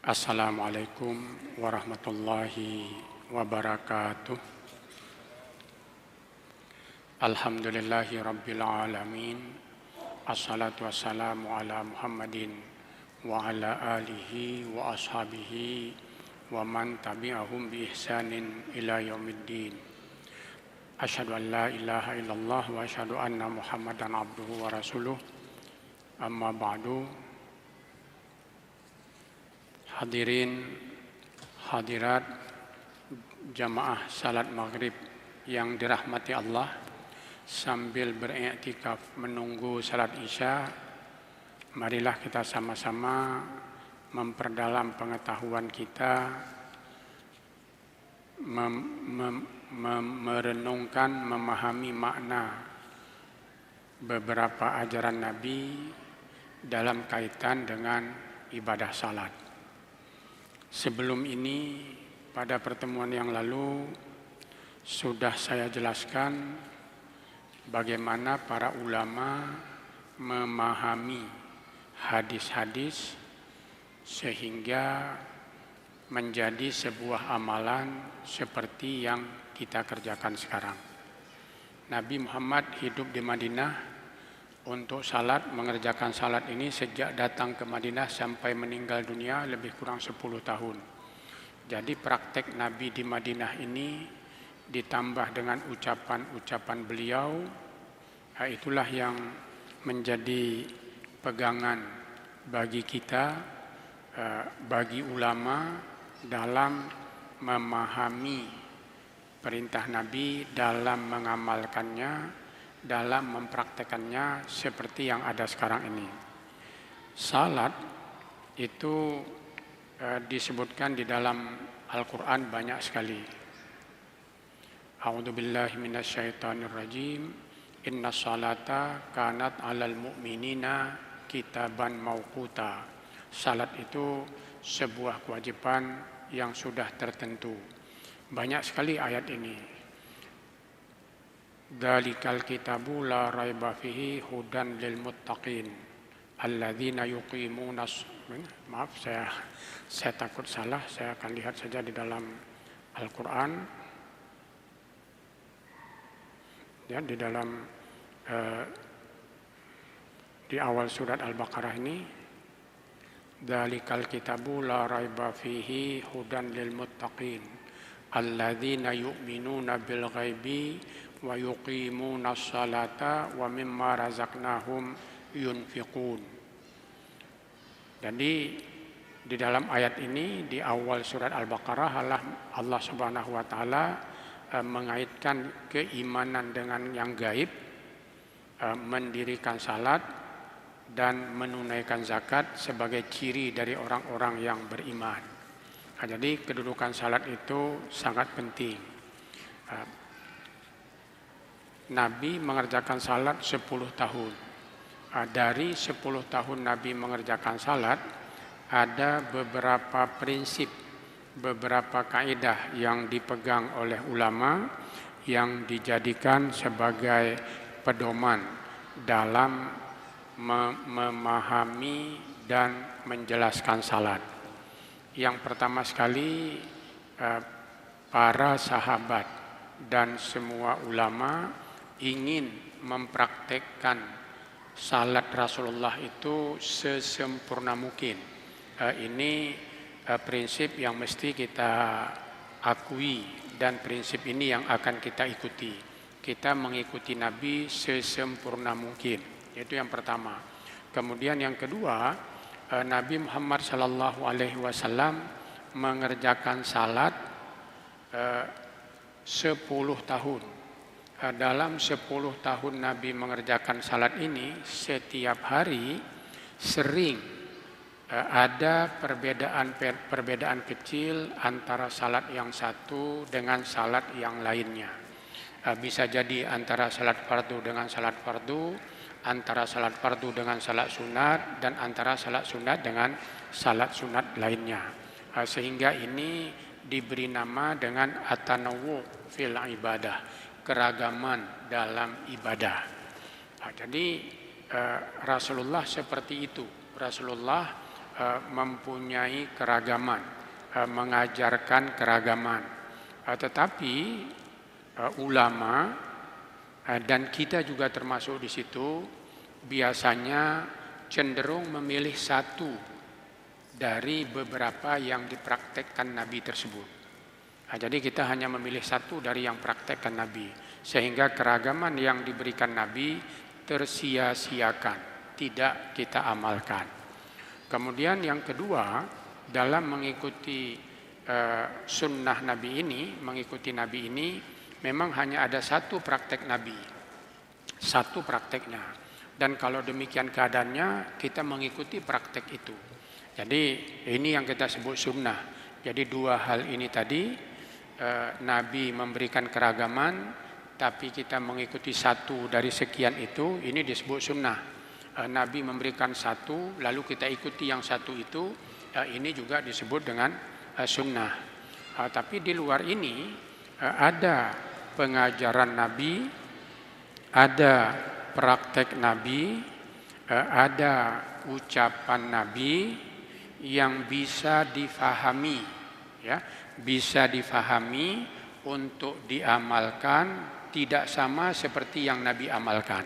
Assalamualaikum warahmatullahi wabarakatuh. Alhamdulillahi rabbil alamin. Assalatu wassalamu ala Muhammadin wa ala alihi wa ashabihi wa man tabi'ahum bi ihsanin ila yaumiddin. Asyhadu an la ilaha illallah wa asyhadu anna Muhammadan abduhu wa rasuluh. Amma ba'du. Hadirin hadirat jamaah salat maghrib yang dirahmati Allah, sambil beriktikaf menunggu salat isya, marilah kita sama-sama memperdalam pengetahuan kita, merenungkan, memahami makna beberapa ajaran Nabi dalam kaitan dengan ibadah salat. Sebelum ini, pada pertemuan yang lalu sudah saya jelaskan bagaimana para ulama memahami hadis-hadis sehingga menjadi sebuah amalan seperti yang kita kerjakan sekarang. Nabi Muhammad hidup di Madinah untuk salat, mengerjakan salat ini sejak datang ke Madinah sampai meninggal dunia lebih kurang 10 tahun. Jadi praktek Nabi di Madinah ini ditambah dengan ucapan-ucapan beliau, itulah yang menjadi pegangan bagi kita, bagi ulama dalam memahami perintah Nabi, dalam mengamalkannya, dalam mempraktekannya seperti yang ada sekarang ini. Salat itu disebutkan di dalam Al-Quran banyak sekali. A'udzubillahi minasyaitonirrajim. Inna salata kanat 'alal mu'minina kitaban mauquta. Salat itu sebuah kewajiban yang sudah tertentu. Banyak sekali ayat ini. Dzalikal kitabu la raiba fihi hudan lil muttaqin alladzina yuqimuna. Maaf, saya takut salah, saya akan lihat saja di dalam Al-Qur'an. Ya, di dalam di awal surat Al-Baqarah ini, dzalikal kitabu la raiba fihi hudan lil muttaqin alladzina yu'minuna bil ghaibi wa yuqimuna sholata wa mimma razaqnahum yunfiqun. Jadi di dalam ayat ini, di awal surat Al-Baqarah, Allah Subhanahu wa taala mengaitkan keimanan dengan yang gaib, mendirikan salat dan menunaikan zakat sebagai ciri dari orang-orang yang beriman. Jadi kedudukan salat itu sangat penting. Nabi mengerjakan salat 10 tahun. Dari 10 tahun Nabi mengerjakan salat, ada beberapa prinsip, beberapa kaidah yang dipegang oleh ulama yang dijadikan sebagai pedoman dalam memahami dan menjelaskan salat. Yang pertama sekali, para sahabat dan semua ulama ingin mempraktekkan salat Rasulullah itu sesempurna mungkin. Ini prinsip yang mesti kita akui dan prinsip ini yang akan kita ikuti. Kita mengikuti Nabi sesempurna mungkin. Itu yang pertama. Kemudian yang kedua, Nabi Muhammad SAW mengerjakan salat 10 tahun. Dalam 10 tahun Nabi mengerjakan salat ini, setiap hari sering ada perbedaan kecil antara salat yang satu dengan salat yang lainnya. Bisa jadi antara salat fardu dengan salat fardu, antara salat fardu dengan salat sunat, dan antara salat sunat dengan salat sunat lainnya. Sehingga ini diberi nama dengan at-tanawwu fil ibadah, keragaman dalam ibadah. Jadi Rasulullah seperti itu. Rasulullah mempunyai keragaman, mengajarkan keragaman. Tetapi ulama dan kita juga termasuk di situ biasanya cenderung memilih satu dari beberapa yang dipraktekkan Nabi tersebut. Jadi kita hanya memilih satu dari yang praktekkan Nabi, sehingga keragaman yang diberikan Nabi tersia-siakan, tidak kita amalkan. Kemudian yang kedua, dalam mengikuti sunnah Nabi ini, mengikuti Nabi ini, memang hanya ada satu praktek Nabi, satu prakteknya. Dan kalau demikian keadaannya, kita mengikuti praktek itu. Jadi ini yang kita sebut sunnah. Jadi dua hal ini tadi, Nabi memberikan keragaman, tapi kita mengikuti satu dari sekian itu, ini disebut sunnah. Nabi memberikan satu, lalu kita ikuti yang satu itu, ini juga disebut dengan sunnah. Tapi di luar ini ada pengajaran Nabi, ada praktek Nabi, ada ucapan Nabi yang bisa difahami, ya, bisa difahami untuk diamalkan, tidak sama seperti yang Nabi amalkan.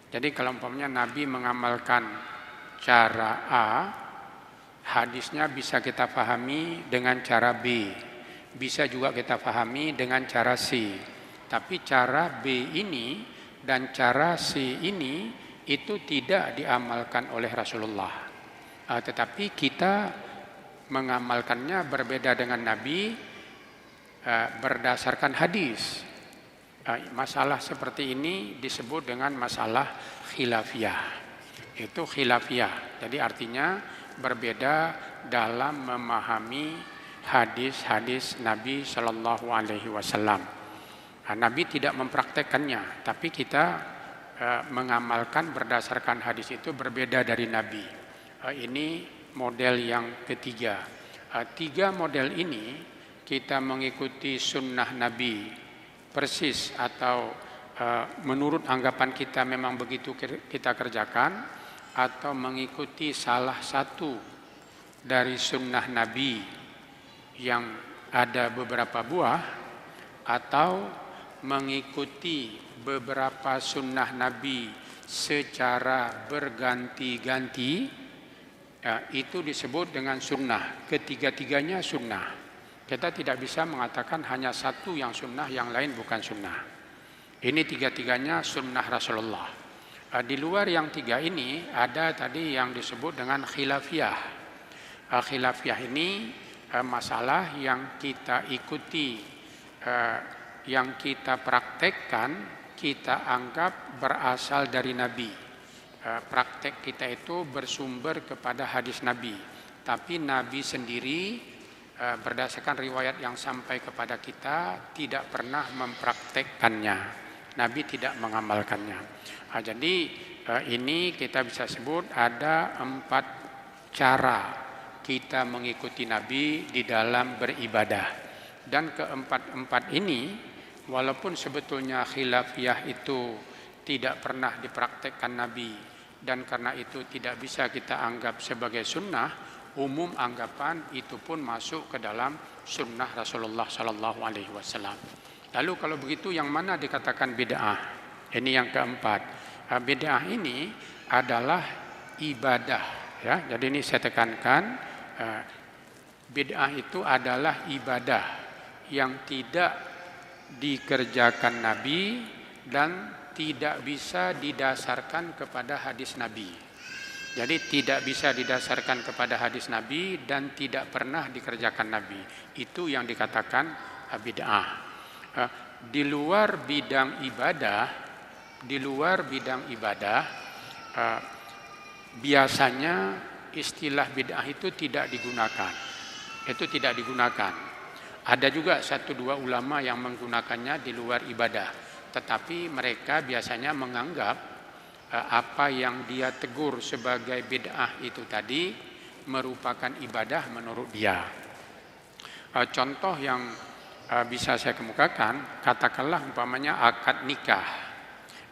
Jadi kalau umpamanya Nabi mengamalkan cara A, hadisnya bisa kita pahami dengan cara B, bisa juga kita pahami dengan cara C. Tapi cara B ini dan cara C ini itu tidak diamalkan oleh Rasulullah. Tetapi kita mengamalkannya berbeda dengan Nabi berdasarkan hadis. Masalah seperti ini disebut dengan masalah khilafiyah. Itu khilafiyah. Jadi artinya berbeda dalam memahami hadis-hadis Nabi Shallallahu Alaihi Wasallam. Nabi tidak mempraktekannya, tapi kita mengamalkan berdasarkan hadis itu berbeda dari Nabi. Ini model yang ketiga. Tiga model ini kita mengikuti sunnah Nabi persis atau menurut anggapan kita memang begitu kita kerjakan, atau mengikuti salah satu dari sunnah Nabi yang ada beberapa buah, atau mengikuti beberapa sunnah Nabi secara berganti-ganti, itu disebut dengan sunnah. Ketiga-tiganya sunnah. Kita tidak bisa mengatakan hanya satu yang sunnah, yang lain bukan sunnah. Ini tiga-tiganya sunnah Rasulullah. Di luar yang tiga ini ada tadi yang disebut dengan khilafiyah. Khilafiyah ini masalah yang kita ikuti, yang kita praktekkan, kita anggap berasal dari Nabi. Praktek kita itu bersumber kepada hadis Nabi. Tapi Nabi sendiri berdasarkan riwayat yang sampai kepada kita tidak pernah mempraktekkannya. Nabi tidak mengamalkannya. Jadi ini kita bisa sebut ada 4 cara kita mengikuti Nabi di dalam beribadah. Dan keempat-empat ini, walaupun sebetulnya khilafiyah itu tidak pernah dipraktekkan Nabi, dan karena itu tidak bisa kita anggap sebagai sunnah, umum anggapan itu pun masuk ke dalam sunnah Rasulullah Sallallahu Alaihi Wasallam. Lalu kalau begitu yang mana dikatakan bid'ah? Ini yang keempat. Bid'ah ini adalah ibadah. Ya, jadi ini saya tekankan, bid'ah itu adalah ibadah yang tidak dikerjakan Nabi dan tidak bisa didasarkan kepada hadis Nabi. Jadi tidak bisa didasarkan kepada hadis Nabi dan tidak pernah dikerjakan Nabi. Itu yang dikatakan bid'ah. Di luar bidang ibadah, biasanya istilah bid'ah itu tidak digunakan. Itu tidak digunakan. Ada juga 1-2 ulama yang menggunakannya di luar ibadah, tetapi mereka biasanya menganggap apa yang dia tegur sebagai bid'ah itu tadi merupakan ibadah menurut dia. Contoh yang bisa saya kemukakan, katakanlah umpamanya akad nikah.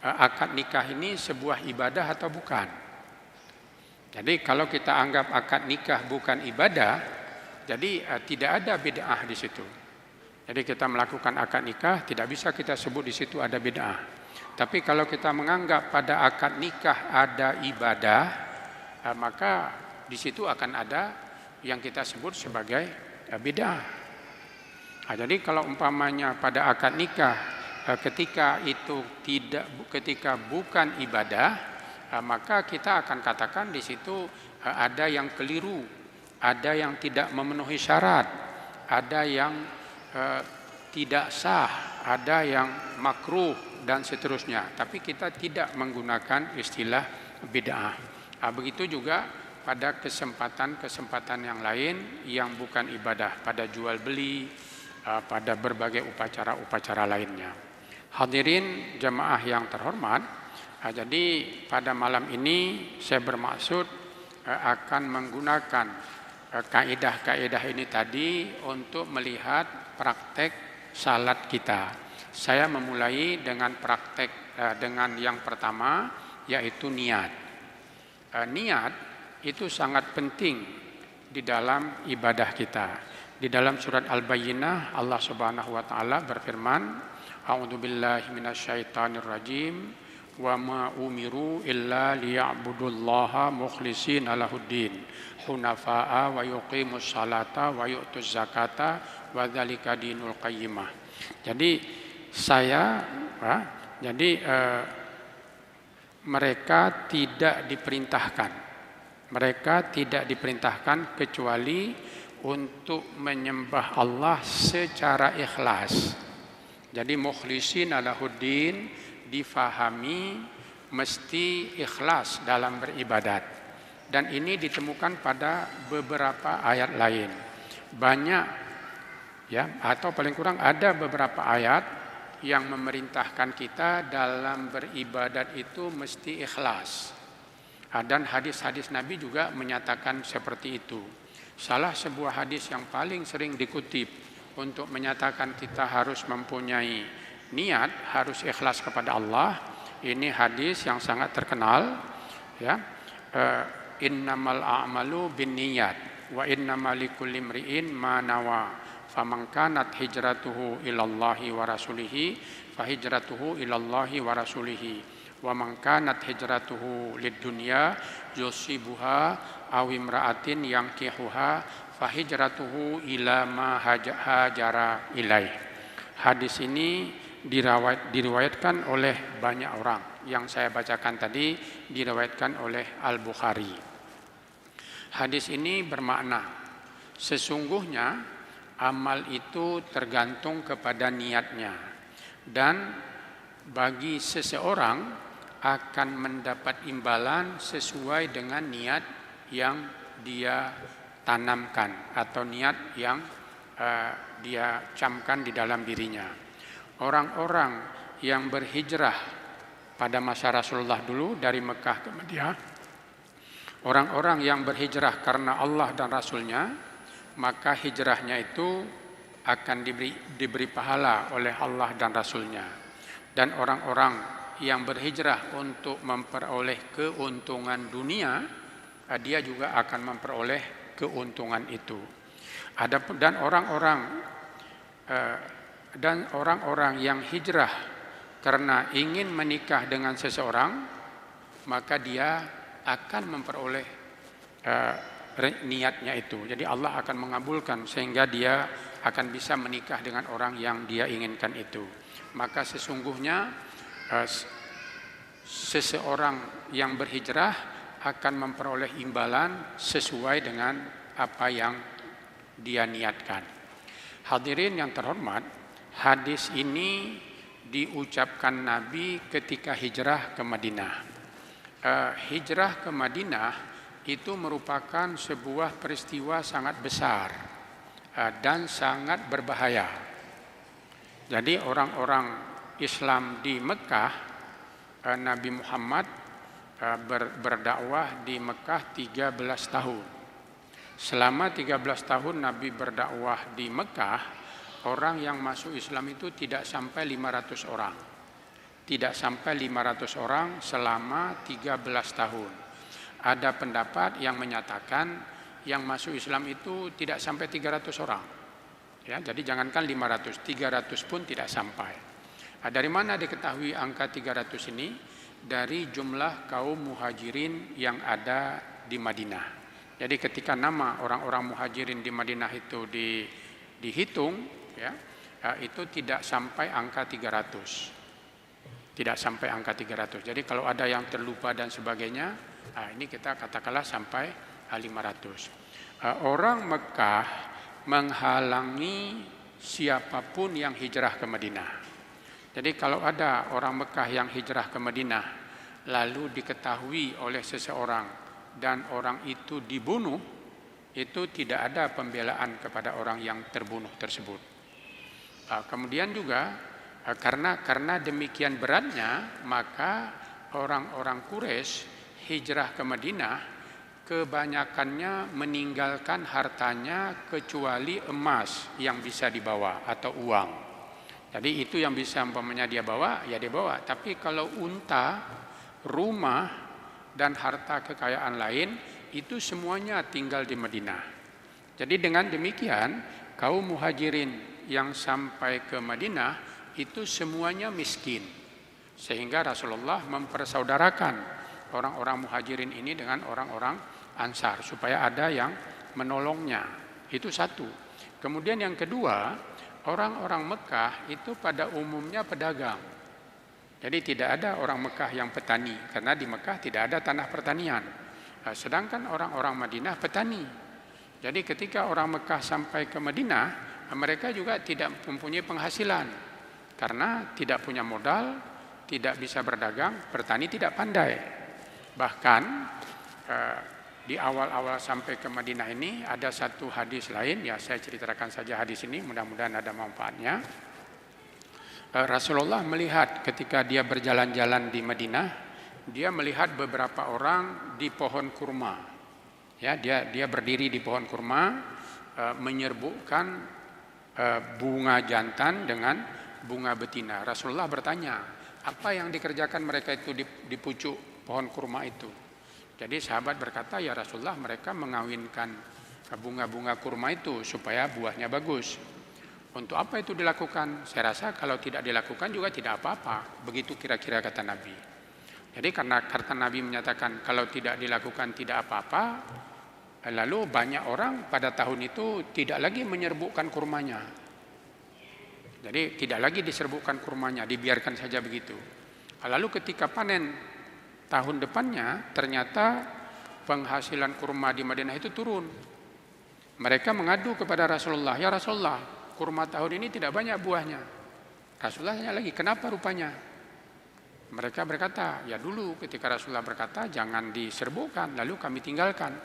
Akad nikah ini sebuah ibadah atau bukan? Jadi kalau kita anggap akad nikah bukan ibadah, jadi tidak ada bid'ah di situ. Jadi kita melakukan akad nikah tidak bisa kita sebut di situ ada bid'ah. Tapi kalau kita menganggap pada akad nikah ada ibadah, maka di situ akan ada yang kita sebut sebagai bid'ah. Jadi kalau umpamanya pada akad nikah ketika bukan ibadah, maka kita akan katakan di situ ada yang keliru, ada yang tidak memenuhi syarat, ada yang tidak sah, ada yang makruh dan seterusnya. Tapi kita tidak menggunakan istilah bid'ah. Begitu juga pada kesempatan-kesempatan yang lain yang bukan ibadah, pada jual beli, pada berbagai upacara-upacara lainnya. Hadirin jemaah yang terhormat, jadi pada malam ini saya bermaksud akan menggunakan kaidah-kaidah ini tadi untuk melihat praktek salat kita. Saya memulai dengan praktek dengan yang pertama, yaitu niat. Niat itu sangat penting di dalam ibadah kita. Di dalam surat Al-Bayyinah Allah Subhanahu wa taala berfirman, A'udzubillahi minasyaitonirrajim. Wa ma umiru illa liya'budullaha mukhlishina lahuddin hunafa'a wa yuqimus salata wa yu'tuz zakata wa dzalika dinul qayyimah. Jadi mereka tidak diperintahkan kecuali untuk menyembah Allah secara ikhlas. Jadi mukhlishina lahuddin difahami mesti ikhlas dalam beribadat, dan ini ditemukan pada beberapa ayat lain. Banyak ya, atau paling kurang ada beberapa ayat yang memerintahkan kita dalam beribadat itu mesti ikhlas. Dan hadis-hadis Nabi juga menyatakan seperti itu. Salah sebuah hadis yang paling sering dikutip untuk menyatakan kita harus mempunyai niat, harus ikhlas kepada Allah, ini hadis yang sangat terkenal ya. Innamal a'malu binniyat wa innamal likulli imri'in ma nawa faman kanat hijratuhu ilallahi wa rasulihi fa hijratuhu ilallahi wa rasulihi wa man kanat hijratuhu lidunya yusibuha aw imra'atin yankihuha fa hijratuhu ila ma hajara ilaih. Hadis ini diriwayatkan oleh banyak orang. Yang saya bacakan tadi diriwayatkan oleh Al-Bukhari. Hadis ini bermakna sesungguhnya amal itu tergantung kepada niatnya, dan bagi seseorang akan mendapat imbalan sesuai dengan niat yang dia tanamkan atau niat yang dia camkan di dalam dirinya. Orang-orang yang berhijrah pada masa Rasulullah dulu dari Mekah ke Madinah, orang-orang yang berhijrah karena Allah dan Rasulnya, maka hijrahnya itu akan diberi pahala oleh Allah dan Rasulnya. Dan orang-orang yang berhijrah untuk memperoleh keuntungan dunia, dia juga akan memperoleh keuntungan itu. Dan orang-orang yang hijrah karena ingin menikah dengan seseorang, maka dia akan memperoleh niatnya itu. Jadi Allah akan mengabulkan sehingga dia akan bisa menikah dengan orang yang dia inginkan itu. Maka sesungguhnya seseorang yang berhijrah akan memperoleh imbalan sesuai dengan apa yang dia niatkan. Hadirin yang terhormat, hadis ini diucapkan Nabi ketika hijrah ke Madinah. Hijrah ke Madinah itu merupakan sebuah peristiwa sangat besar dan sangat berbahaya. Jadi orang-orang Islam di Mekah, Nabi Muhammad berdakwah di Mekah 13 tahun. Selama 13 tahun Nabi berdakwah di Mekah, orang yang masuk Islam itu tidak sampai 500 orang. Tidak sampai 500 orang selama 13 tahun. ada pendapat yang menyatakan yang masuk Islam itu tidak sampai 300 orang. Ya, jadi jangankan 500, 300 pun tidak sampai. Dari mana diketahui angka 300 ini? Dari jumlah kaum muhajirin yang ada di Madinah. Jadi ketika nama orang-orang muhajirin di Madinah itu dihitung, ya, itu tidak sampai angka 300. Tidak sampai angka 300. Jadi kalau ada yang terlupa dan sebagainya, ini kita katakanlah sampai 500. Orang Mekah menghalangi siapapun yang hijrah ke Madinah. Jadi kalau ada orang Mekah yang hijrah ke Madinah lalu diketahui oleh seseorang dan orang itu dibunuh, itu tidak ada pembelaan kepada orang yang terbunuh tersebut. Kemudian juga karena demikian beratnya, maka orang-orang Quraisy hijrah ke Madinah kebanyakannya meninggalkan hartanya kecuali emas yang bisa dibawa atau uang. Jadi itu yang bisa umpamanya dia bawa, ya dia bawa. Tapi kalau unta, rumah dan harta kekayaan lain itu semuanya tinggal di Madinah. Jadi dengan demikian kaum muhajirin yang sampai ke Madinah itu semuanya miskin, sehingga Rasulullah mempersaudarakan orang-orang muhajirin ini dengan orang-orang Ansar supaya ada yang menolongnya. Itu satu. Kemudian yang kedua, orang-orang Mekah itu pada umumnya pedagang. Jadi tidak ada orang Mekah yang petani, karena di Mekah tidak ada tanah pertanian. Sedangkan orang-orang Madinah petani. Jadi ketika orang Mekah sampai ke Madinah, mereka juga tidak mempunyai penghasilan. Karena tidak punya modal, tidak bisa berdagang, bertani tidak pandai. Bahkan di awal-awal sampai ke Madinah ini ada satu hadis lain, ya saya ceritakan saja hadis ini, mudah-mudahan ada manfaatnya. Rasulullah melihat ketika dia berjalan-jalan di Madinah, dia melihat beberapa orang di pohon kurma. Ya, dia berdiri di pohon kurma, menyerbukkan bunga jantan dengan bunga betina. Rasulullah bertanya, apa yang dikerjakan mereka itu di pucuk pohon kurma itu? Jadi sahabat berkata, ya Rasulullah, mereka mengawinkan bunga-bunga kurma itu supaya buahnya bagus. Untuk apa itu dilakukan? Saya rasa kalau tidak dilakukan juga tidak apa-apa. Begitu kira-kira kata Nabi. Jadi karena kata Nabi menyatakan kalau tidak dilakukan tidak apa-apa, lalu banyak orang pada tahun itu tidak lagi menyerbukkan kurmanya. Jadi tidak lagi diserbukkan kurmanya, dibiarkan saja begitu. Lalu ketika panen tahun depannya, ternyata penghasilan kurma di Madinah itu turun. Mereka mengadu kepada Rasulullah, ya Rasulullah, kurma tahun ini tidak banyak buahnya. Rasulullah tanya lagi, kenapa rupanya? Mereka berkata, ya dulu ketika Rasulullah berkata jangan diserbukkan, lalu kami tinggalkan.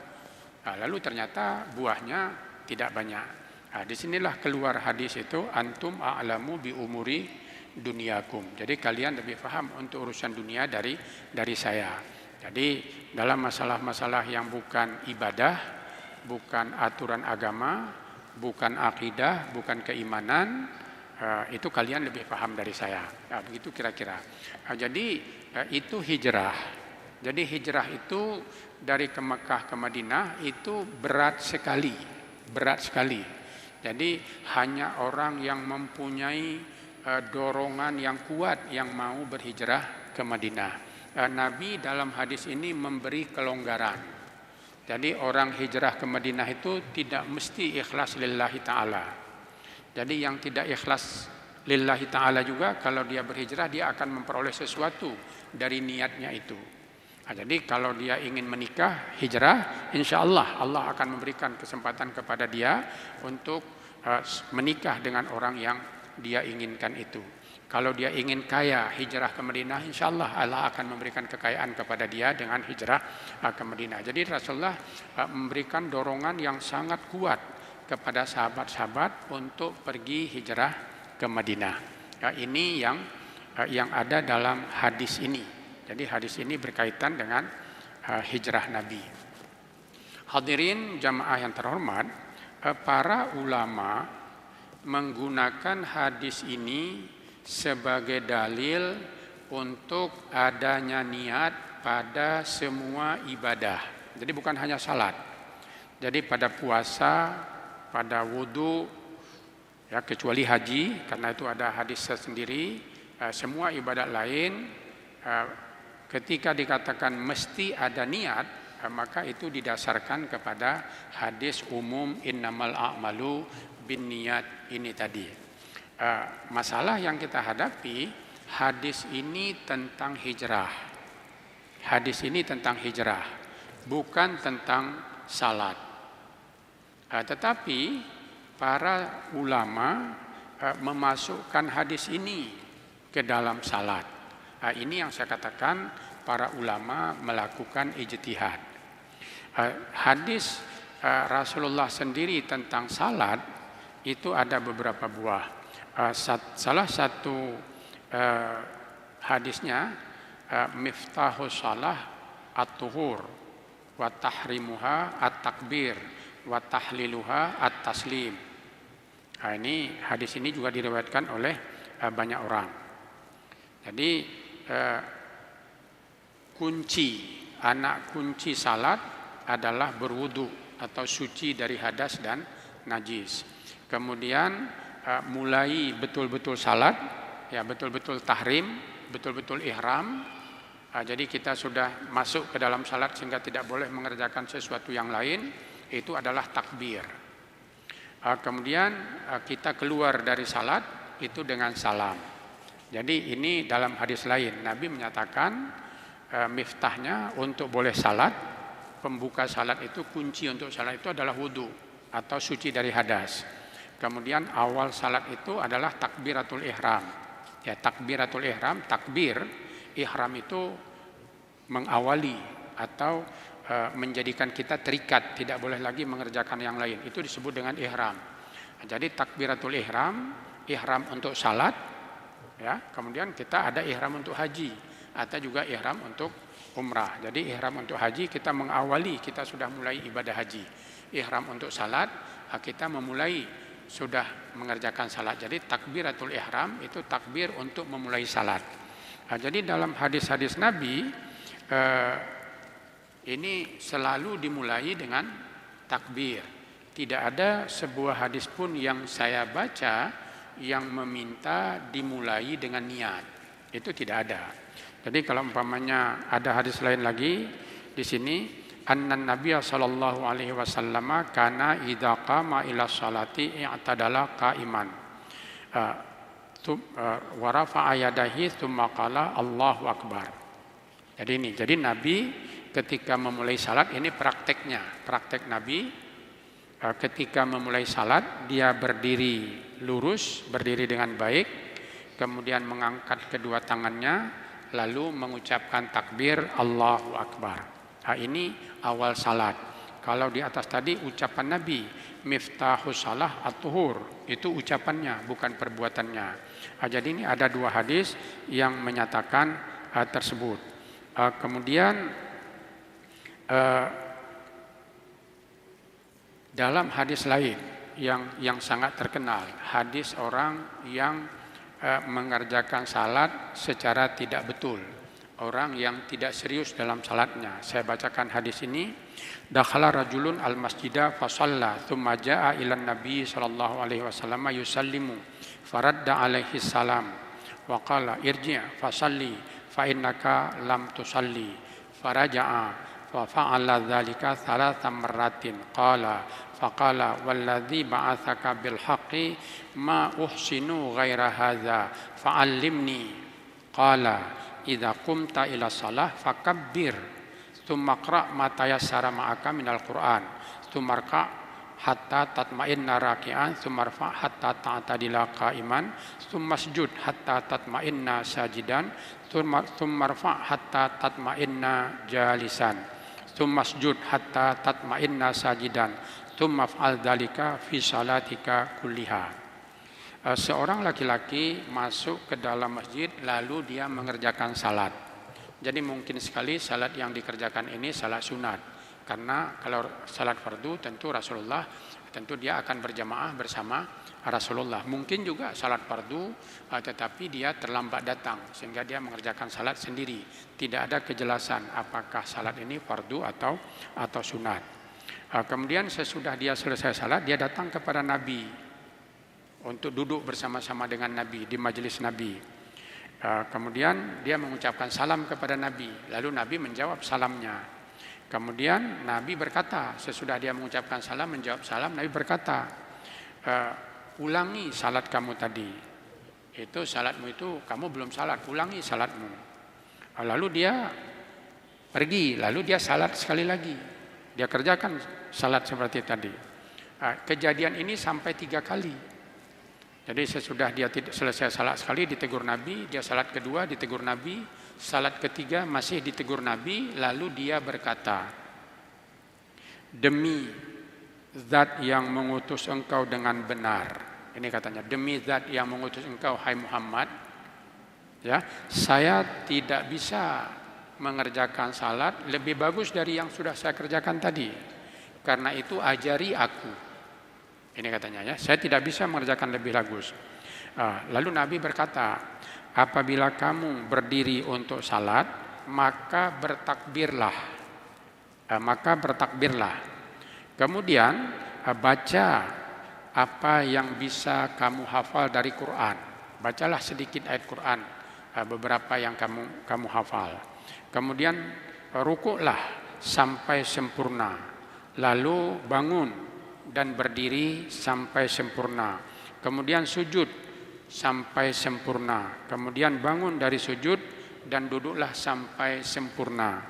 Lalu ternyata buahnya tidak banyak. Disinilah keluar hadis itu, antum a'lamu bi umuri dunyakum. Jadi kalian lebih paham untuk urusan dunia dari saya. Jadi dalam masalah-masalah yang bukan ibadah, bukan aturan agama, bukan akidah, bukan keimanan, itu kalian lebih paham dari saya. Begitu kira-kira. Jadi itu hijrah. Jadi hijrah itu dari ke Mekah ke Madinah itu berat sekali. Jadi hanya orang yang mempunyai dorongan yang kuat yang mau berhijrah ke Madinah. Nabi dalam hadis ini memberi kelonggaran. Jadi orang hijrah ke Madinah itu tidak mesti ikhlas lillahi ta'ala. Jadi yang tidak ikhlas lillahi ta'ala juga kalau dia berhijrah dia akan memperoleh sesuatu dari niatnya itu. Jadi kalau dia ingin menikah, hijrah, insya Allah akan memberikan kesempatan kepada dia untuk menikah dengan orang yang dia inginkan itu. Kalau dia ingin kaya, hijrah ke Madinah, insya Allah akan memberikan kekayaan kepada dia dengan hijrah ke Madinah. Jadi Rasulullah memberikan dorongan yang sangat kuat kepada sahabat-sahabat untuk pergi hijrah ke Madinah. Ini yang ada dalam hadis ini. Jadi hadis ini berkaitan dengan hijrah Nabi. Hadirin jamaah yang terhormat, para ulama menggunakan hadis ini sebagai dalil untuk adanya niat pada semua ibadah. Jadi bukan hanya salat. Jadi pada puasa, pada wudhu, ya kecuali haji, karena itu ada hadis tersendiri. Semua ibadat lain, ketika dikatakan mesti ada niat, maka itu didasarkan kepada hadis umum innamal a'malu binniyat ini tadi. Masalah yang kita hadapi, hadis ini tentang hijrah. Hadis ini tentang hijrah, bukan tentang salat. Tetapi para ulama memasukkan hadis ini ke dalam salat. Ini yang saya katakan para ulama melakukan ijtihad. Hadis Rasulullah sendiri tentang salat itu ada beberapa buah. Salah satu hadisnya miftahus shalah at-tuhur wa tahrimuha at-takbir wa tahliluha at-taslim. Ini hadis ini juga diriwayatkan oleh banyak orang. Jadi anak kunci salat adalah berwudu atau suci dari hadas dan najis. Kemudian mulai betul-betul salat, ya betul-betul tahrim, betul-betul ihram. Jadi kita sudah masuk ke dalam salat sehingga tidak boleh mengerjakan sesuatu yang lain, itu adalah takbir. Kemudian kita keluar dari salat itu dengan salam. Jadi ini dalam hadis lain Nabi menyatakan miftahnya untuk boleh salat, pembuka salat itu, kunci untuk salat itu adalah wudu atau suci dari hadas. Kemudian awal salat itu adalah takbiratul ihram. Ya, takbiratul ihram, takbir ihram itu mengawali atau menjadikan kita terikat, tidak boleh lagi mengerjakan yang lain. Itu disebut dengan ihram. Jadi takbiratul ihram, ihram untuk salat, ya. Kemudian kita ada ihram untuk haji, atau juga ihram untuk umrah. Jadi ihram untuk haji kita mengawali, kita sudah mulai ibadah haji. Ihram untuk salat, kita memulai sudah mengerjakan salat. Jadi takbiratul ihram itu takbir untuk memulai salat. Jadi dalam hadis-hadis Nabi ini selalu dimulai dengan takbir. Tidak ada sebuah hadis pun yang saya baca yang meminta dimulai dengan niat. Itu tidak ada. Jadi kalau umpamanya ada hadis lain lagi di sini, annan nabiyya sallallahu alaihi wasallam kana idza qama ila sholati i'tadala qa'iman wa rafa'a yadayhi tsumma qala Allahu akbar. Jadi Nabi ketika memulai salat, ini praktek Nabi ketika memulai salat dia berdiri lurus, berdiri dengan baik, kemudian mengangkat kedua tangannya lalu mengucapkan takbir Allahu akbar. Ini awal salat. Kalau di atas tadi ucapan Nabi miftahus shalah at-tuhur, itu ucapannya bukan perbuatannya. Jadi ini ada dua hadis yang menyatakan tersebut. Kemudian dalam hadis lain yang sangat terkenal, hadis orang yang mengerjakan salat secara tidak betul, orang yang tidak serius dalam salatnya. Saya bacakan hadis ini. Dakhala rajulun al-masjida fa shalla thumma jaa ila nabi sallallahu alaihi wasallam yusallimu faradda alaihi salam wa qala irji' fa salli fa innaka lam tusalli faraja'a fa fa'ala dzalika thalatha marratin qala faqala walladzi ba'atsaka bil haqqi ma uhsinu ghaira hadza fa'allimni qala idza qumta ila shalah fakabbir tsumma qra' ma tayassara ma'aka minal qur'an tsumma rka' hatta tatma'inna raki'an tsumma rfa' hatta ta'tadila qa'iman tsumma sujud hatta tatma'inna sajidan tsumma rfa' hatta tatma'inna jalisan tsumma sujud hatta tatma'inna sajidan tsumma fa'al dzalika fi salatika kulliha. Seorang laki-laki masuk ke dalam masjid lalu dia mengerjakan salat. Jadi mungkin sekali salat yang dikerjakan ini salat sunat. Karena kalau salat fardu tentu dia akan berjamaah bersama Rasulullah. Mungkin juga salat fardu tetapi dia terlambat datang sehingga dia mengerjakan salat sendiri. Tidak ada kejelasan apakah salat ini fardu atau sunat. Kemudian sesudah dia selesai salat, dia datang kepada Nabi untuk duduk bersama-sama dengan Nabi di majelis Nabi. Kemudian dia mengucapkan salam kepada Nabi, lalu Nabi menjawab salamnya. Kemudian Nabi berkata, sesudah dia mengucapkan salam, menjawab salam, Nabi berkata, ulangi salat kamu tadi. Itu salatmu itu, kamu belum salat, ulangi salatmu. Lalu dia pergi, lalu dia salat sekali lagi. Dia kerjakan salat seperti tadi. Kejadian ini sampai 3 kali. Jadi sesudah dia selesai salat sekali ditegur Nabi, dia salat kedua ditegur Nabi, salat ketiga masih ditegur Nabi, lalu dia berkata, demi zat yang mengutus engkau dengan benar. Ini katanya, demi zat yang mengutus engkau hai Muhammad, ya, saya tidak bisa mengerjakan salat lebih bagus dari yang sudah saya kerjakan tadi. Karena itu ajari aku. Ini katanya, ya, saya tidak bisa mengerjakan lebih bagus. Lalu Nabi berkata, apabila kamu berdiri untuk salat, maka bertakbirlah. Kemudian baca apa yang bisa kamu hafal dari Quran. Bacalah sedikit ayat Quran, beberapa yang kamu hafal. Kemudian rukuklah sampai sempurna. Lalu bangun dan berdiri sampai sempurna. Kemudian sujud sampai sempurna. Kemudian bangun dari sujud dan duduklah sampai sempurna.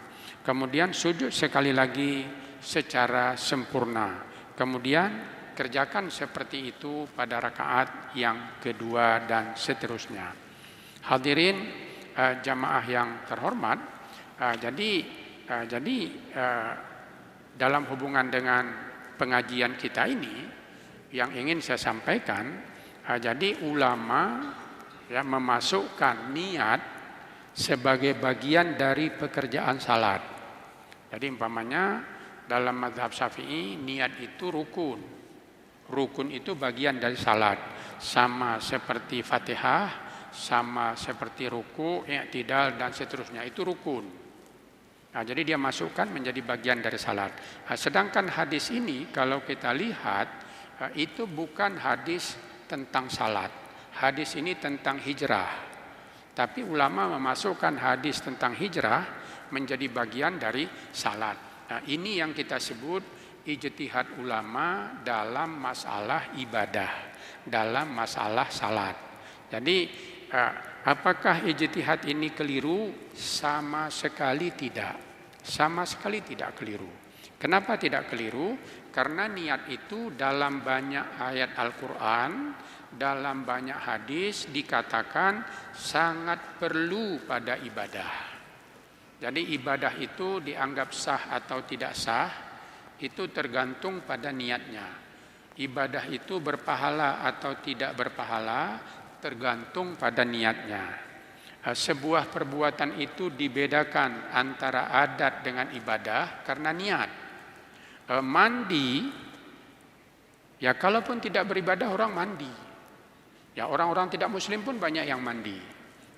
Kemudian sujud sekali lagi secara sempurna. Kemudian kerjakan seperti itu pada rakaat yang kedua dan seterusnya. Hadirin jamaah yang terhormat, jadi dalam hubungan dengan pengajian kita ini yang ingin saya sampaikan, jadi ulama ya memasukkan niat sebagai bagian dari pekerjaan salat. Jadi umpamanya dalam mazhab Syafi'i niat itu rukun. Rukun itu bagian dari salat, sama seperti Fatihah, sama seperti ruku, i'tidal dan seterusnya, itu rukun. Jadi dia masukkan menjadi bagian dari salat. Sedangkan hadis ini kalau kita lihat itu bukan hadis tentang salat. Hadis ini tentang hijrah. Tapi ulama memasukkan hadis tentang hijrah menjadi bagian dari salat. Ini yang kita sebut ijtihad ulama dalam masalah ibadah, dalam masalah salat. Jadi apakah ijtihad ini keliru? Sama sekali tidak. Sama sekali tidak keliru. Kenapa tidak keliru? Karena niat itu dalam banyak ayat Al-Quran, dalam banyak hadis dikatakan sangat perlu pada ibadah. Jadi ibadah itu dianggap sah atau tidak sah, itu tergantung pada niatnya. Ibadah itu berpahala atau tidak berpahala tergantung pada niatnya. Sebuah perbuatan itu dibedakan antara adat dengan ibadah karena niat. Mandi, ya kalaupun tidak beribadah orang mandi. Ya orang-orang tidak muslim pun banyak yang mandi.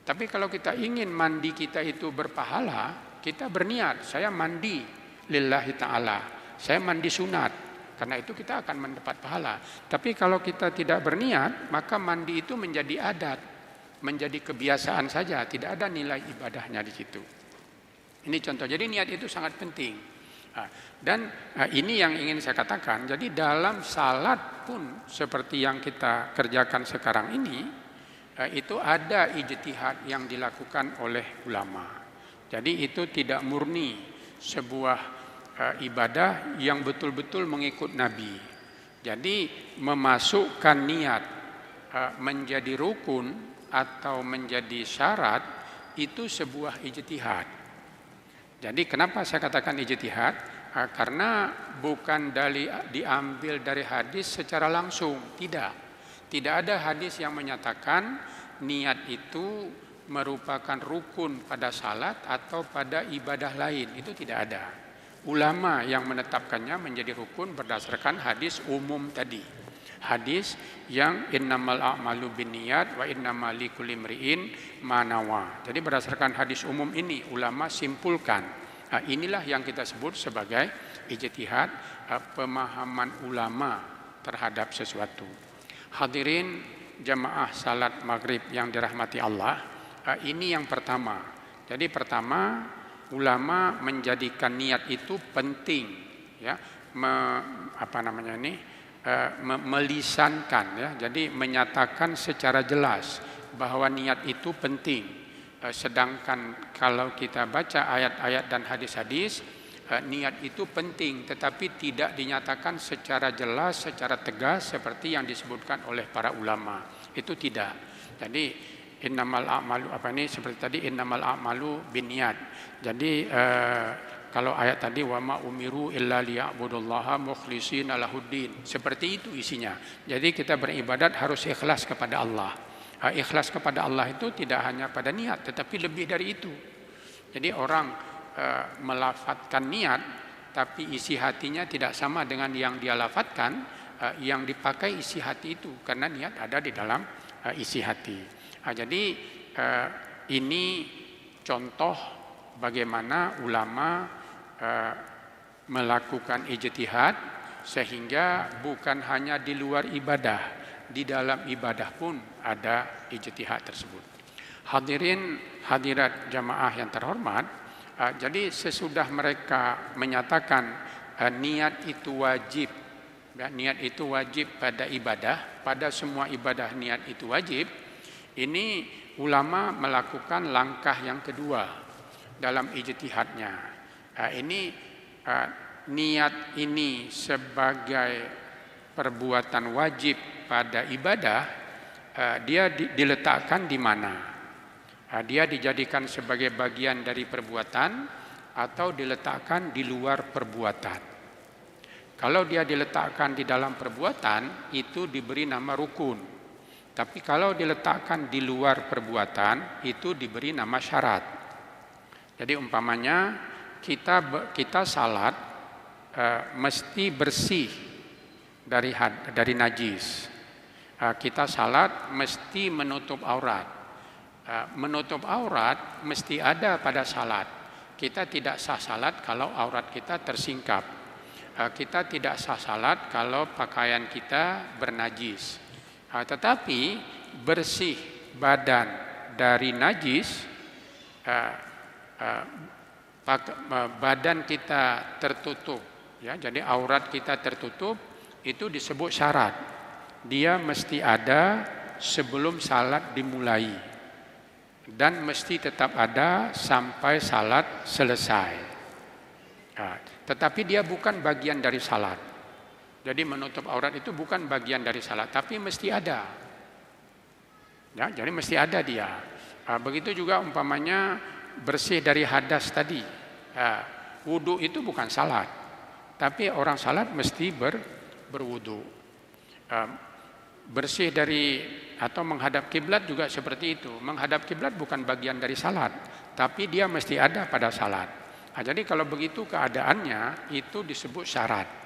Tapi kalau kita ingin mandi kita itu berpahala, kita berniat, saya mandi lillahi ta'ala, saya mandi sunat. Karena itu kita akan mendapat pahala. Tapi kalau kita tidak berniat, maka mandi itu menjadi adat, menjadi kebiasaan saja, tidak ada nilai ibadahnya di situ. Ini contoh. Jadi niat itu sangat penting. Dan ini yang ingin saya katakan. Jadi dalam salat pun seperti yang kita kerjakan sekarang ini, itu ada ijtihad yang dilakukan oleh ulama. Jadi itu tidak murni sebuah ibadah yang betul-betul mengikut Nabi. Jadi memasukkan niat menjadi rukun atau menjadi syarat itu sebuah ijtihad. Jadi kenapa saya katakan ijtihad? Karena bukan diambil dari hadis secara langsung, tidak. Tidak ada hadis yang menyatakan niat itu merupakan rukun pada salat atau pada ibadah lain, itu tidak ada. Ulama yang menetapkannya menjadi rukun berdasarkan hadis umum tadi. Hadis yang innamal a'malu binniyat wa innamal likulli imri'in ma nawa. Jadi berdasarkan hadis umum ini ulama simpulkan. Nah, inilah yang kita sebut sebagai ijtihad, pemahaman ulama terhadap sesuatu. Hadirin jamaah salat maghrib yang dirahmati Allah, ini yang pertama. Jadi pertama, ulama menjadikan niat itu penting, ya, melisankan, ya, jadi menyatakan secara jelas bahwa niat itu penting. Sedangkan kalau kita baca ayat-ayat dan hadis-hadis, niat itu penting, tetapi tidak dinyatakan secara jelas, secara tegas seperti yang disebutkan oleh para ulama. Itu tidak. Jadi innamal a'malu seperti tadi innamal a'malu binniyat. Jadi kalau ayat tadi wa ma umiru illa liya'budullaha mukhlishina lahuddin, seperti itu isinya. Jadi kita beribadat harus ikhlas kepada Allah. Ikhlas kepada Allah itu tidak hanya pada niat, tetapi lebih dari itu. Jadi orang melafatkan niat tapi isi hatinya tidak sama dengan yang dia lafatkan, yang dipakai isi hati itu, karena niat ada di dalam isi hati. Jadi ini contoh bagaimana ulama melakukan ijtihad, sehingga bukan hanya di luar ibadah, di dalam ibadah pun ada ijtihad tersebut. Hadirin hadirat jamaah yang terhormat, jadi sesudah mereka menyatakan niat itu wajib, ya, niat itu wajib pada ibadah, pada semua ibadah niat itu wajib. Ini ulama melakukan langkah yang kedua dalam ijtihadnya. Ini niat ini sebagai perbuatan wajib pada ibadah, dia diletakkan di mana? Dia dijadikan sebagai bagian dari perbuatan atau diletakkan di luar perbuatan. Kalau dia diletakkan di dalam perbuatan, itu diberi nama rukun. Tapi kalau diletakkan di luar perbuatan, itu diberi nama syarat. Jadi umpamanya kita salat mesti bersih dari najis. Kita salat mesti menutup aurat. Menutup aurat mesti ada pada salat. Kita tidak sah salat kalau aurat kita tersingkap. Kita tidak sah salat kalau pakaian kita bernajis. Tetapi bersih badan dari najis, badan kita tertutup, ya, jadi aurat kita tertutup, itu disebut syarat. Dia mesti ada sebelum salat dimulai dan mesti tetap ada sampai salat selesai. Tetapi dia bukan bagian dari salat. Jadi menutup aurat itu bukan bagian dari salat, tapi mesti ada. Ya, jadi mesti ada dia. Begitu juga umpamanya bersih dari hadas tadi. Wudu itu bukan salat, tapi orang salat mesti berwudu. Bersih dari atau menghadap kiblat juga seperti itu. Menghadap kiblat bukan bagian dari salat, tapi dia mesti ada pada salat. Jadi kalau begitu keadaannya itu disebut syarat.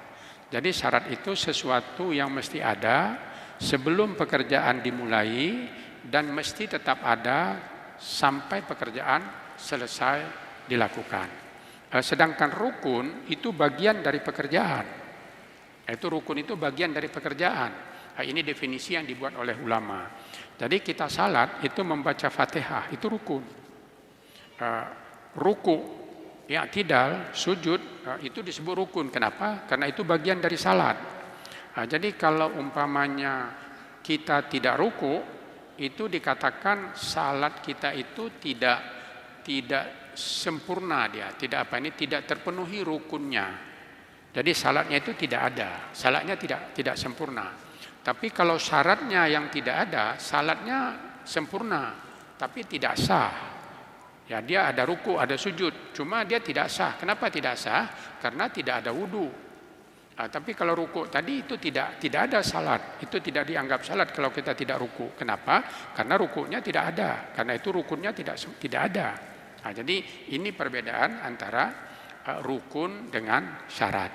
Jadi syarat itu sesuatu yang mesti ada sebelum pekerjaan dimulai dan mesti tetap ada sampai pekerjaan selesai dilakukan. Sedangkan rukun itu bagian dari pekerjaan. Itu rukun itu bagian dari pekerjaan. Ini definisi yang dibuat oleh ulama. Jadi kita salat itu membaca Fatihah, itu rukun. Ruku, i'tidal, sujud, itu disebut rukun. Kenapa? Karena itu bagian dari salat. Jadi kalau umpamanya kita tidak ruku, itu dikatakan salat kita itu tidak sempurna, dia tidak tidak terpenuhi rukunnya. Jadi salatnya itu tidak ada, salatnya tidak sempurna. Tapi kalau syaratnya yang tidak ada, salatnya sempurna tapi tidak sah. Ya, dia ada ruku, ada sujud, cuma dia tidak sah. Kenapa tidak sah? Karena tidak ada wudu. Tapi kalau ruku tadi itu tidak ada salat, itu tidak dianggap salat kalau kita tidak ruku. Kenapa? Karena rukunya tidak ada, karena itu rukunnya tidak ada. Jadi ini perbedaan antara rukun dengan syarat.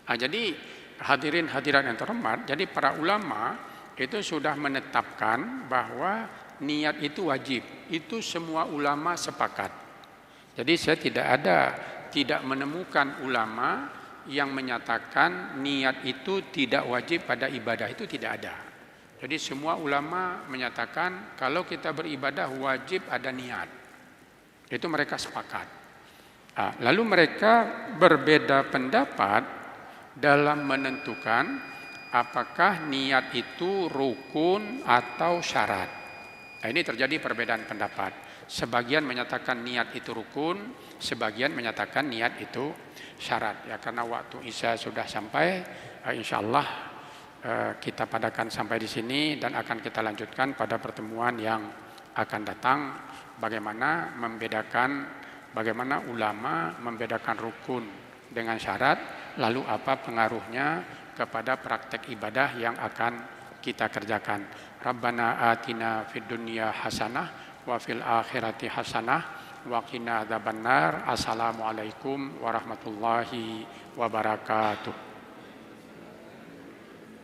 Jadi hadirin hadirat yang terhormat, jadi para ulama itu sudah menetapkan bahwa niat itu wajib. Itu semua ulama sepakat. Jadi saya tidak menemukan ulama yang menyatakan niat itu tidak wajib pada ibadah, itu tidak ada. Jadi semua ulama menyatakan kalau kita beribadah wajib ada niat. Itu mereka sepakat. Lalu mereka berbeda pendapat dalam menentukan apakah niat itu rukun atau syarat. Ini terjadi perbedaan pendapat. Sebagian menyatakan niat itu rukun, sebagian menyatakan niat itu syarat. Ya, karena waktu Isya sudah sampai, insyaallah kita padakan sampai di sini dan akan kita lanjutkan pada pertemuan yang akan datang. Bagaimana ulama membedakan rukun dengan syarat, lalu apa pengaruhnya kepada praktek ibadah yang akan kita kerjakan. Rabbana atina fid dunya hasanah wa fil akhirati hasanah wa qina adzabannar. Assalamualaikum warahmatullahi wabarakatuh.